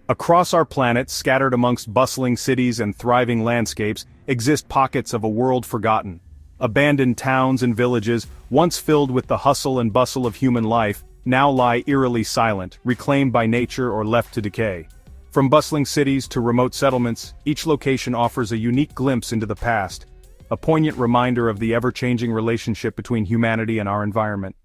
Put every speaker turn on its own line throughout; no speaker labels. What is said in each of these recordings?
Across our planet, scattered amongst bustling cities and thriving landscapes, exist pockets of a world forgotten. Abandoned towns and villages, once filled with the hustle and bustle of human life, now lie eerily silent, reclaimed by nature or left to decay. From bustling cities to remote settlements, each location offers a unique glimpse into the past, a poignant reminder of the ever-changing relationship between humanity and our environment.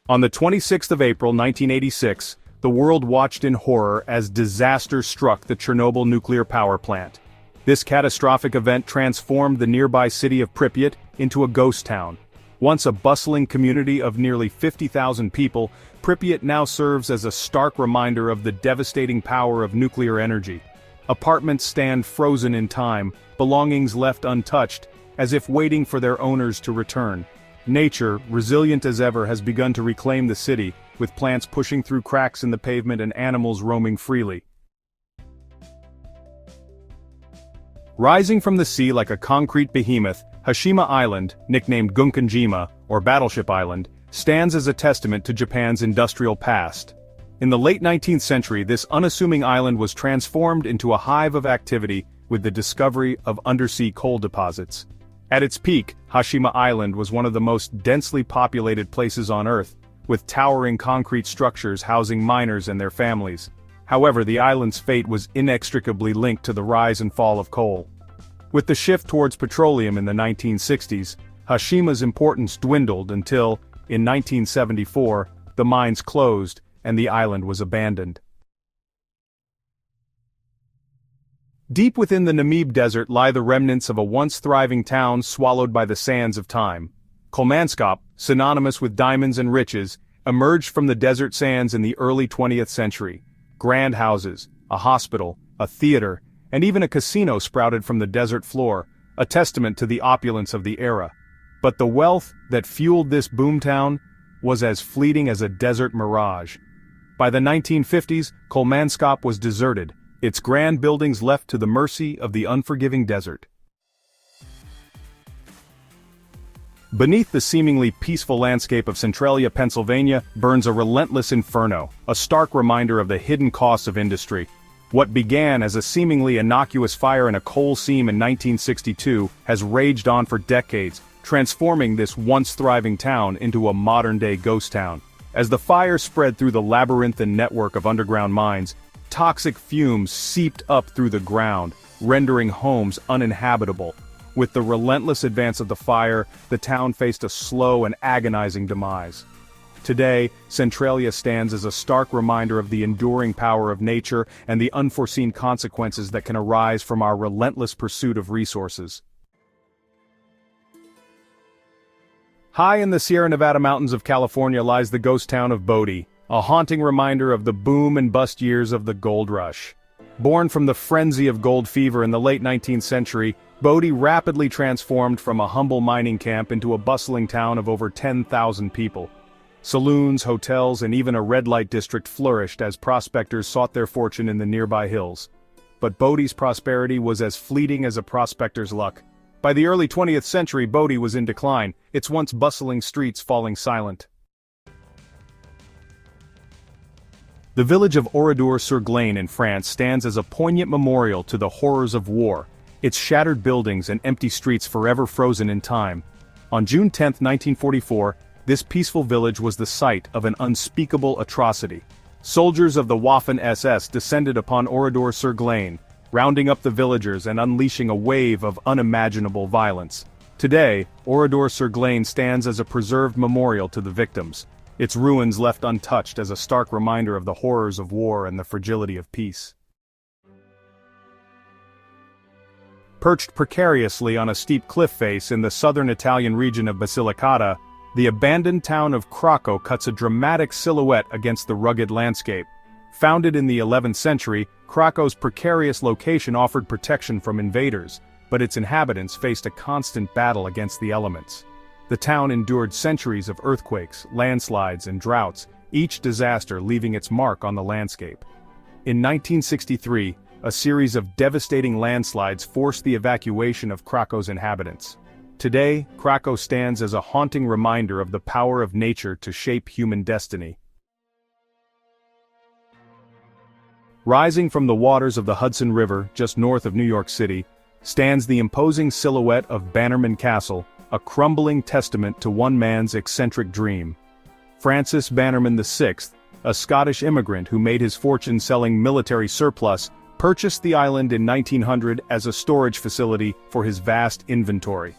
On the 26th of April 1986, the world watched in horror as disaster struck the Chernobyl nuclear power plant. This catastrophic event transformed the nearby city of Pripyat into a ghost town. Once a bustling community of nearly 50,000 people, Pripyat now serves as a stark reminder of the devastating power of nuclear energy. Apartments stand frozen in time, belongings left untouched, as if waiting for their owners to return. Nature, resilient as ever, has begun to reclaim the city, with plants pushing through cracks in the pavement and animals roaming freely. Rising from the sea like a concrete behemoth, Hashima Island, nicknamed Gunkanjima, or Battleship Island, stands as a testament to Japan's industrial past. In the late 19th century, this unassuming island was transformed into a hive of activity with the discovery of undersea coal deposits. At its peak, Hashima Island was one of the most densely populated places on Earth, with towering concrete structures housing miners and their families. However, the island's fate was inextricably linked to the rise and fall of coal. With the shift towards petroleum in the 1960s, Hashima's importance dwindled until, in 1974, the mines closed and the island was abandoned. Deep within the Namib Desert lie the remnants of a once thriving town swallowed by the sands of time. Kolmanskop, synonymous with diamonds and riches, emerged from the desert sands in the early 20th century. Grand houses, a hospital, a theater, and even a casino sprouted from the desert floor, a testament to the opulence of the era. But the wealth that fueled this boomtown was as fleeting as a desert mirage. By the 1950s, Kolmanskop was deserted, its grand buildings left to the mercy of the unforgiving desert. Beneath the seemingly peaceful landscape of Centralia, Pennsylvania, burns a relentless inferno, a stark reminder of the hidden costs of industry. What began as a seemingly innocuous fire in a coal seam in 1962 has raged on for decades, transforming this once thriving town into a modern-day ghost town. As the fire spread through the labyrinthine network of underground mines, toxic fumes seeped up through the ground, rendering homes uninhabitable. With the relentless advance of the fire, the town faced a slow and agonizing demise. Today, Centralia stands as a stark reminder of the enduring power of nature and the unforeseen consequences that can arise from our relentless pursuit of resources. High in the Sierra Nevada mountains of California lies the ghost town of Bodie, a haunting reminder of the boom and bust years of the gold rush. Born from the frenzy of gold fever in the late 19th century, Bodie rapidly transformed from a humble mining camp into a bustling town of over 10,000 people. Saloons, hotels, and even a red light district flourished as prospectors sought their fortune in the nearby hills. But Bodie's prosperity was as fleeting as a prospector's luck. By the early 20th century, Bodie was in decline, its once bustling streets falling silent. The village of Oradour-sur-Glane in France stands as a poignant memorial to the horrors of war, its shattered buildings and empty streets forever frozen in time. On June 10, 1944, this peaceful village was the site of an unspeakable atrocity. Soldiers of the Waffen-SS descended upon Oradour-sur-Glane, rounding up the villagers and unleashing a wave of unimaginable violence. Today, Oradour-sur-Glane stands as a preserved memorial to the victims, its ruins left untouched as a stark reminder of the horrors of war and the fragility of peace. Perched precariously on a steep cliff face in the southern Italian region of Basilicata, the abandoned town of Krakow cuts a dramatic silhouette against the rugged landscape. Founded in the 11th century, Krakow's precarious location offered protection from invaders, but its inhabitants faced a constant battle against the elements. The town endured centuries of earthquakes, landslides, and droughts, each disaster leaving its mark on the landscape. In 1963, a series of devastating landslides forced the evacuation of Krakow's inhabitants. Today, Krakow stands as a haunting reminder of the power of nature to shape human destiny. Rising from the waters of the Hudson River, just north of New York City, stands the imposing silhouette of Bannerman Castle, a crumbling testament to one man's eccentric dream. Francis Bannerman VI, a Scottish immigrant who made his fortune selling military surplus, purchased the island in 1900 as a storage facility for his vast inventory.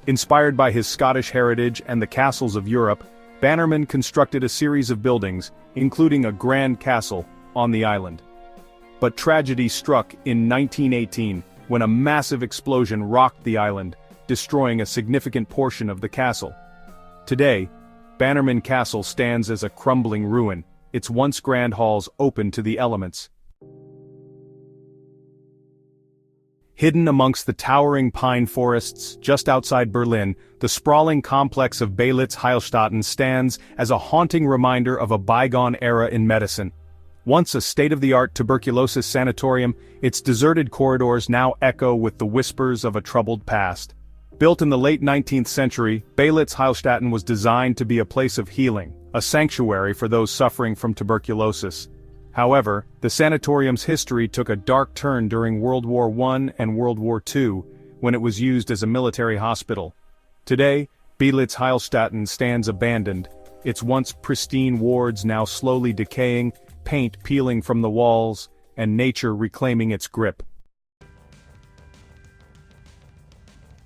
Inspired by his Scottish heritage and the castles of Europe, Bannerman constructed a series of buildings, including a grand castle, on the island. But tragedy struck in 1918, when a massive explosion rocked the island, destroying a significant portion of the castle. Today, Bannerman Castle stands as a crumbling ruin, its once grand halls open to the elements. Hidden amongst the towering pine forests just outside Berlin, the sprawling complex of Beilitz-Heilstatten stands as a haunting reminder of a bygone era in medicine. Once a state-of-the-art tuberculosis sanatorium, its deserted corridors now echo with the whispers of a troubled past. Built in the late 19th century, Beilitz-Heilstatten was designed to be a place of healing, a sanctuary for those suffering from tuberculosis. However, the sanatorium's history took a dark turn during World War I and World War II, when it was used as a military hospital. Today, Beilitz-Heilstatten stands abandoned, its once pristine wards now slowly decaying, paint peeling from the walls, and nature reclaiming its grip.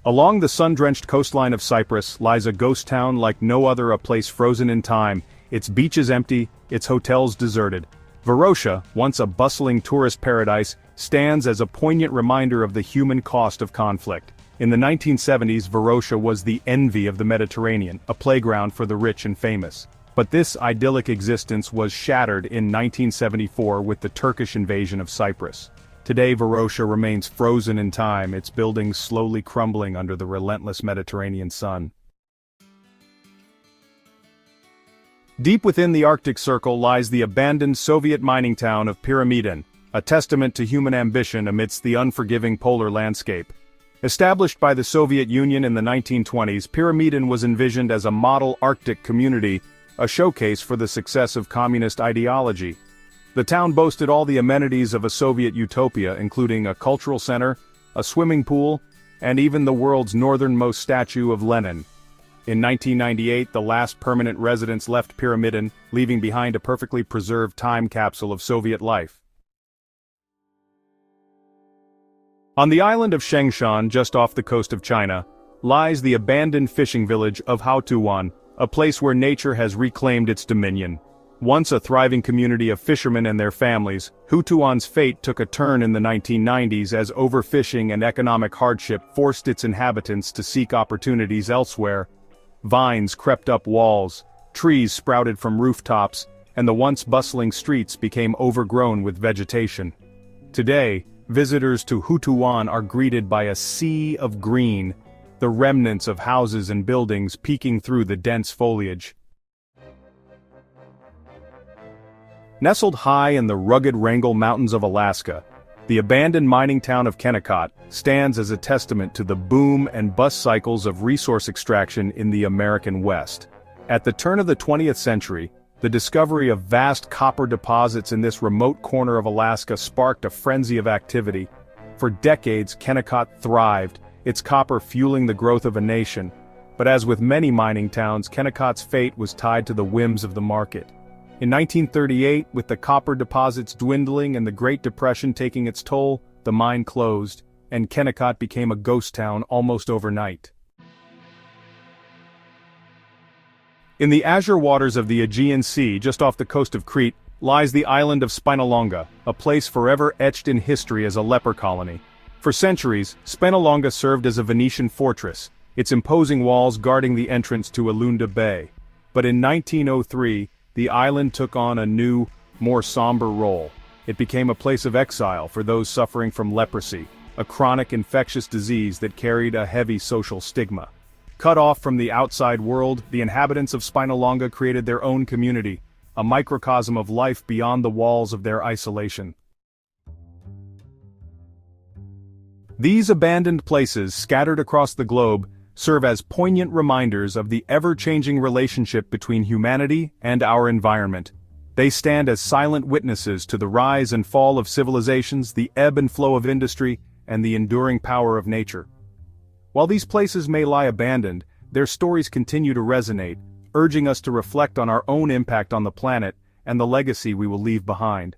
Along the sun-drenched coastline of Cyprus lies a ghost town like no other, a place frozen in time, its beaches empty, its hotels deserted. Varosha, once a bustling tourist paradise, stands as a poignant reminder of the human cost of conflict. In the 1970s, Varosha was the envy of the Mediterranean, a playground for the rich and famous. But this idyllic existence was shattered in 1974 with the Turkish invasion of Cyprus. Today Varosha remains frozen in time, its buildings slowly crumbling under the relentless Mediterranean sun. Deep within the Arctic Circle lies the abandoned Soviet mining town of Pyramiden, a testament to human ambition amidst the unforgiving polar landscape. Established by the Soviet Union in the 1920s, Pyramiden was envisioned as a model Arctic community, a showcase for the success of communist ideology. The town boasted all the amenities of a Soviet utopia, including a cultural center, a swimming pool, and even the world's northernmost statue of Lenin. In 1998, the last permanent residents left Pyramiden, leaving behind a perfectly preserved time capsule of Soviet life. On the island of Shengshan, just off the coast of China, lies the abandoned fishing village of Haotuan, a place where nature has reclaimed its dominion. Once a thriving community of fishermen and their families, Haotuan's fate took a turn in the 1990s as overfishing and economic hardship forced its inhabitants to seek opportunities elsewhere. Vines crept up walls, trees sprouted from rooftops, and the once bustling streets became overgrown with vegetation. Today, visitors to Haotuan are greeted by a sea of green, the remnants of houses and buildings peeking through the dense foliage. Nestled high in the rugged Wrangell Mountains of Alaska, the abandoned mining town of Kennecott stands as a testament to the boom and bust cycles of resource extraction in the American West. At the turn of the 20th century, the discovery of vast copper deposits in this remote corner of Alaska sparked a frenzy of activity. For decades, Kennecott thrived, its copper fueling the growth of a nation. But as with many mining towns, Kennecott's fate was tied to the whims of the market. In 1938, with the copper deposits dwindling and the Great Depression taking its toll, the mine closed, and Kennecott became a ghost town almost overnight. In the azure waters of the Aegean Sea, just off the coast of Crete, lies the island of Spinalonga, a place forever etched in history as a leper colony. For centuries, Spinalonga served as a Venetian fortress, its imposing walls guarding the entrance to Alunda Bay. But in 1903, the island took on a new, more somber role. It became a place of exile for those suffering from leprosy, a chronic infectious disease that carried a heavy social stigma. Cut off from the outside world, the inhabitants of Spinalonga created their own community, a microcosm of life beyond the walls of their isolation. These abandoned places, scattered across the globe, serve as poignant reminders of the ever-changing relationship between humanity and our environment. They stand as silent witnesses to the rise and fall of civilizations, the ebb and flow of industry, and the enduring power of nature. While these places may lie abandoned, their stories continue to resonate, urging us to reflect on our own impact on the planet and the legacy we will leave behind.